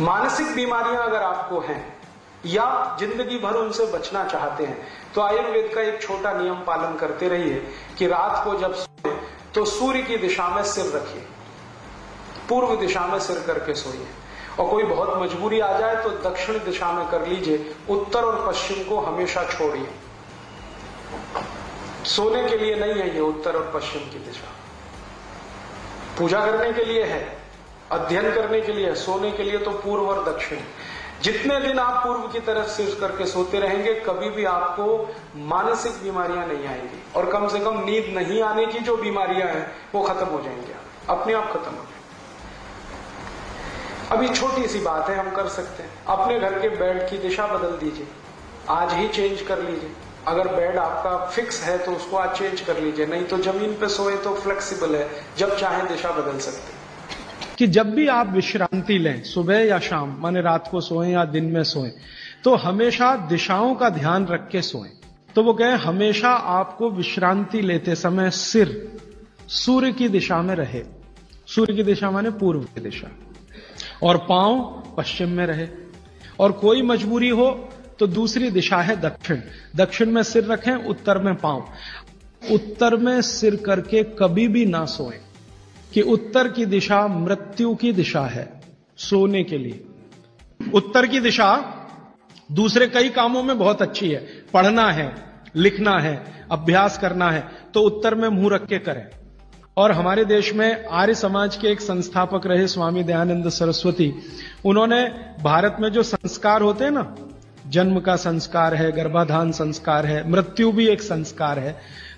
मानसिक बीमारियां अगर आपको हैं या जिंदगी भर उनसे बचना चाहते हैं तो आयुर्वेद का एक छोटा नियम पालन करते रहिए कि रात को जब सोए तो सूर्य की दिशा में सिर रखिए, पूर्व दिशा में सिर करके सोइए। और कोई बहुत मजबूरी आ जाए तो दक्षिण दिशा में कर लीजिए, उत्तर और पश्चिम को हमेशा छोड़िए। सोने के लिए नहीं है ये उत्तर और पश्चिम की दिशा, पूजा करने के लिए है, अध्ययन करने के लिए है, सोने के लिए तो पूर्व और दक्षिण। जितने दिन आप पूर्व की तरफ सिर करके सोते रहेंगे कभी भी आपको मानसिक बीमारियां नहीं आएंगी, और कम से कम नींद नहीं आने की जो बीमारियां हैं वो खत्म हो जाएंगी, अपने आप खत्म हो जाएंगी। अभी छोटी सी बात है, हम कर सकते हैं, अपने घर के बेड की दिशा बदल दीजिए, आज ही चेंज कर लीजिए। अगर बेड आपका फिक्स है तो उसको आज चेंज कर लीजिए, नहीं तो जमीन पे सोए तो फ्लेक्सिबल है, जब चाहे दिशा बदल सकते हैं। कि जब भी आप विश्रांति लें, सुबह या शाम, माने रात को सोएं या दिन में सोएं, तो हमेशा दिशाओं का ध्यान रख के सोएं। तो वो कहें हमेशा आपको विश्रांति लेते समय सिर सूर्य की दिशा में रहे, सूर्य की दिशा माने पूर्व की दिशा, और पांव पश्चिम में रहे। और कोई मजबूरी हो तो दूसरी दिशा है दक्षिण, दक्षिण में सिर रखें, उत्तर में पांव। उत्तर में सिर करके कभी भी ना सोएं कि उत्तर की दिशा मृत्यु की दिशा है सोने के लिए। उत्तर की दिशा दूसरे कई कामों में बहुत अच्छी है, पढ़ना है, लिखना है, अभ्यास करना है, तो उत्तर में मुंह रख के करें। और हमारे देश में आर्य समाज के एक संस्थापक रहे स्वामी दयानंद सरस्वती, उन्होंने भारत में जो संस्कार होते हैं ना, जन्म का संस्कार है, गर्भाधान संस्कार है, मृत्यु भी एक संस्कार है,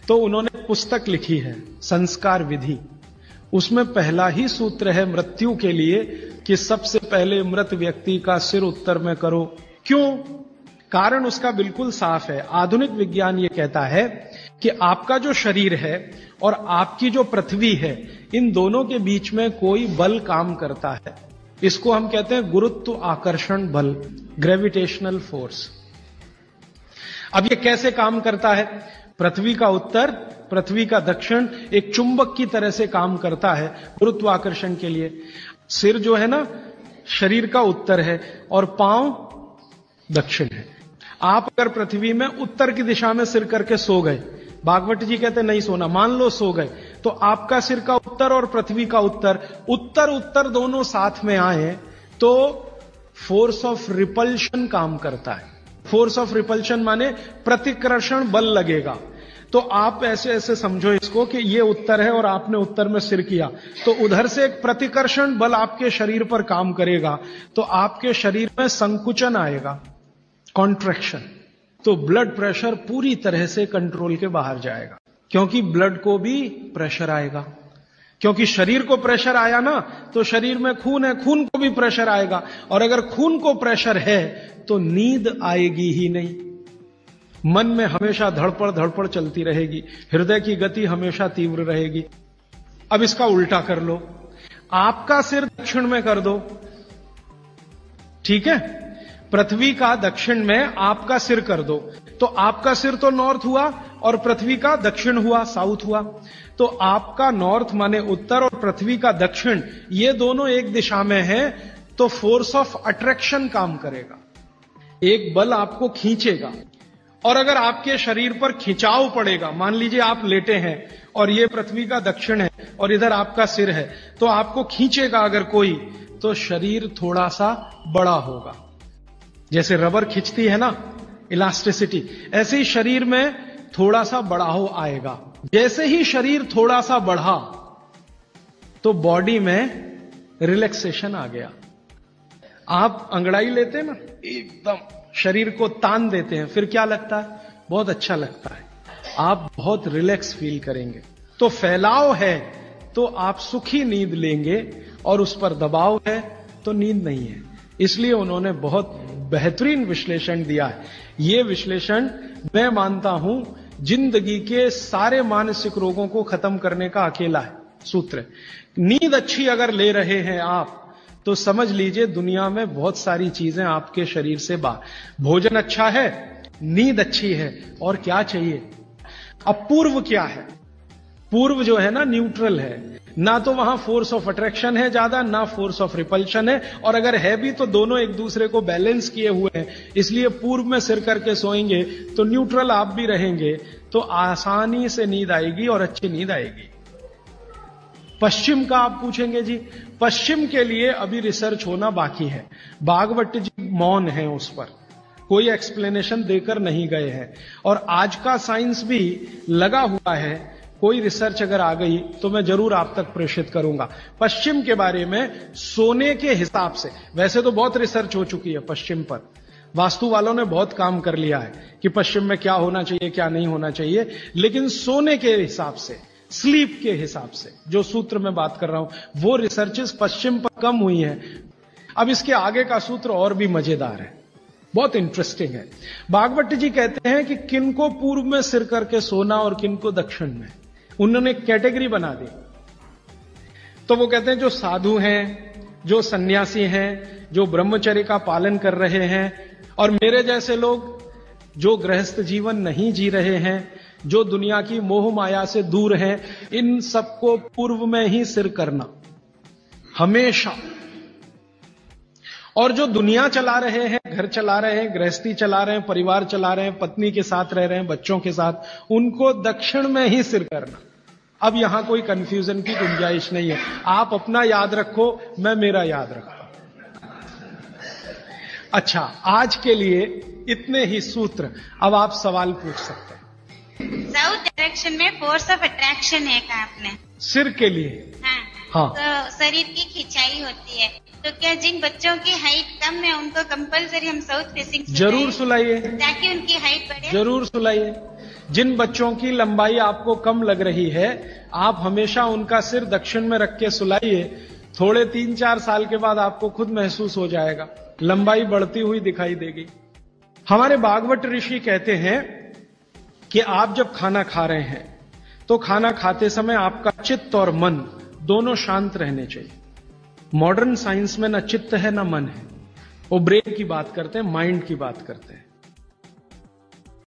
तो उन्होंने पुस्तक लिखी है संस्कार विधि। उसमें पहला ही सूत्र है मृत्यु के लिए कि सबसे पहले मृत व्यक्ति का सिर उत्तर में करो। क्यों? कारण उसका बिल्कुल साफ है। आधुनिक विज्ञान ये कहता है कि आपका जो शरीर है और आपकी जो पृथ्वी है, इन दोनों के बीच में कोई बल काम करता है। इसको हम कहते हैं गुरुत्व आकर्षण बल, ग्रेविटेशनल फोर्स। अब ये कैसे काम करता है? पृथ्वी का उत्तर, पृथ्वी का दक्षिण एक चुंबक की तरह से काम करता है गुरुत्वाकर्षण के लिए। सिर जो है ना, शरीर का उत्तर है और पांव दक्षिण है। आप अगर पृथ्वी में उत्तर की दिशा में सिर करके सो गए, भागवत जी कहते नहीं सोना, मान लो सो गए, तो आपका सिर का उत्तर और पृथ्वी का उत्तर, उत्तर उत्तर दोनों साथ में आए तो फोर्स ऑफ रिपल्शन काम करता है। फोर्स ऑफ रिपल्शन माने प्रतिकर्षण बल लगेगा। तो आप ऐसे ऐसे समझो इसको कि ये उत्तर है और आपने उत्तर में सिर किया, तो उधर से एक प्रतिकर्षण बल आपके शरीर पर काम करेगा, तो आपके शरीर में संकुचन आएगा, कॉन्ट्रैक्शन। तो ब्लड प्रेशर पूरी तरह से कंट्रोल के बाहर जाएगा, क्योंकि ब्लड को भी प्रेशर आएगा। क्योंकि शरीर को प्रेशर आया ना, तो शरीर में खून है, खून को भी प्रेशर आएगा, और अगर खून को प्रेशर है तो नींद आएगी ही नहीं। मन में हमेशा धड़पड़ चलती रहेगी, हृदय की गति हमेशा तीव्र रहेगी। अब इसका उल्टा कर लो, आपका सिर दक्षिण में कर दो, ठीक है? पृथ्वी का दक्षिण में आपका सिर कर दो, तो आपका सिर तो नॉर्थ हुआ और पृथ्वी का दक्षिण हुआ, साउथ हुआ। तो आपका नॉर्थ माने उत्तर और पृथ्वी का दक्षिण, ये दोनों एक दिशा में है, तो फोर्स ऑफ अट्रैक्शन काम करेगा, एक बल आपको खींचेगा। और अगर आपके शरीर पर खिंचाव पड़ेगा, मान लीजिए आप लेटे हैं और ये पृथ्वी का दक्षिण है और इधर आपका सिर है, तो आपको खींचेगा अगर कोई, तो शरीर थोड़ा सा बड़ा होगा। जैसे रबर खींचती है ना, इलास्टिसिटी, ऐसे ही शरीर में थोड़ा सा बढ़ाव आएगा। जैसे ही शरीर थोड़ा सा बढ़ा तो बॉडी में रिलैक्सेशन आ गया। आप अंगड़ाई लेते हैं ना, एकदम शरीर को तान देते हैं, फिर क्या लगता है? बहुत अच्छा लगता है, आप बहुत रिलैक्स फील करेंगे। तो फैलाव है तो आप सुखी नींद लेंगे, और उस पर दबाव है तो नींद नहीं है। इसलिए उन्होंने बहुत बेहतरीन विश्लेषण दिया है। यह विश्लेषण मैं मानता हूं जिंदगी के सारे मानसिक रोगों को खत्म करने का अकेला है सूत्र। नींद अच्छी अगर ले रहे हैं आप, तो समझ लीजिए दुनिया में बहुत सारी चीजें आपके शरीर से बाहर। भोजन अच्छा है, नींद अच्छी है, और क्या चाहिए? अब पूर्व क्या है? पूर्व जो है ना, न्यूट्रल है। ना तो वहां फोर्स ऑफ अट्रैक्शन है ज्यादा, ना फोर्स ऑफ रिपल्शन है, और अगर है भी तो दोनों एक दूसरे को बैलेंस किए हुए हैं। इसलिए पूर्व में सिर करके सोएंगे तो न्यूट्रल आप भी रहेंगे, तो आसानी से नींद आएगी और अच्छी नींद आएगी। पश्चिम का आप पूछेंगे जी, पश्चिम के लिए अभी रिसर्च होना बाकी है। भागवत जी मौन है उस पर, कोई एक्सप्लेनेशन देकर नहीं गए हैं, और आज का साइंस भी लगा हुआ है। कोई रिसर्च अगर आ गई तो मैं जरूर आप तक प्रेषित करूंगा। पश्चिम के बारे में सोने के हिसाब से, वैसे तो बहुत रिसर्च हो चुकी है पश्चिम पर, वास्तु वालों ने बहुत काम कर लिया है कि पश्चिम में क्या होना चाहिए क्या नहीं होना चाहिए, लेकिन सोने के हिसाब से, स्लीप के हिसाब से जो सूत्र में बात कर रहा हूं, वो रिसर्चेस पश्चिम पर कम हुई हैं। अब इसके आगे का सूत्र और भी मजेदार है, बहुत इंटरेस्टिंग है। भागवत जी कहते हैं कि किनको पूर्व में सिर करके सोना और किनको दक्षिण में, उन्होंने कैटेगरी बना दी। तो वो कहते हैं जो साधु हैं, जो सन्यासी हैं, जो ब्रह्मचर्य का पालन कर रहे हैं, और मेरे जैसे लोग जो गृहस्थ जीवन नहीं जी रहे हैं, जो दुनिया की मोह माया से दूर हैं, इन सबको पूर्व में ही सिर करना हमेशा। और जो दुनिया चला रहे हैं, घर चला रहे हैं, गृहस्थी चला रहे हैं, परिवार चला रहे हैं, पत्नी के साथ रह रहे हैं, बच्चों के साथ, उनको दक्षिण में ही सिर करना। अब यहां कोई कंफ्यूजन की गुंजाइश नहीं है, आप अपना याद रखो, मैं मेरा याद रखता हूं। अच्छा, आज के लिए इतने ही सूत्र। अब आप सवाल पूछ सकते हैं। साउथ डायरेक्शन में फोर्स ऑफ अट्रैक्शन है कहा आपने, सिर के लिए। हाँ। तो शरीर की खिंचाई होती है, तो क्या जिन बच्चों की हाइट कम है उनको कंपलसरी हम साउथ फेसिंग जरूर सुलाइए, ताकि उनकी हाइट बढ़े? जरूर सुलाइए। जिन बच्चों की लंबाई आपको कम लग रही है, आप हमेशा उनका सिर दक्षिण में रख के सुलाइए। थोड़े 3-4 साल के बाद आपको खुद महसूस हो जाएगा, लंबाई बढ़ती हुई दिखाई देगी। हमारे भागवत ऋषि कहते हैं कि आप जब खाना खा रहे हैं तो खाना खाते समय आपका चित्त और मन दोनों शांत रहने चाहिए। मॉडर्न साइंस में न चित्त है न मन है, वो ब्रेन की बात करते हैं, माइंड की बात करते हैं।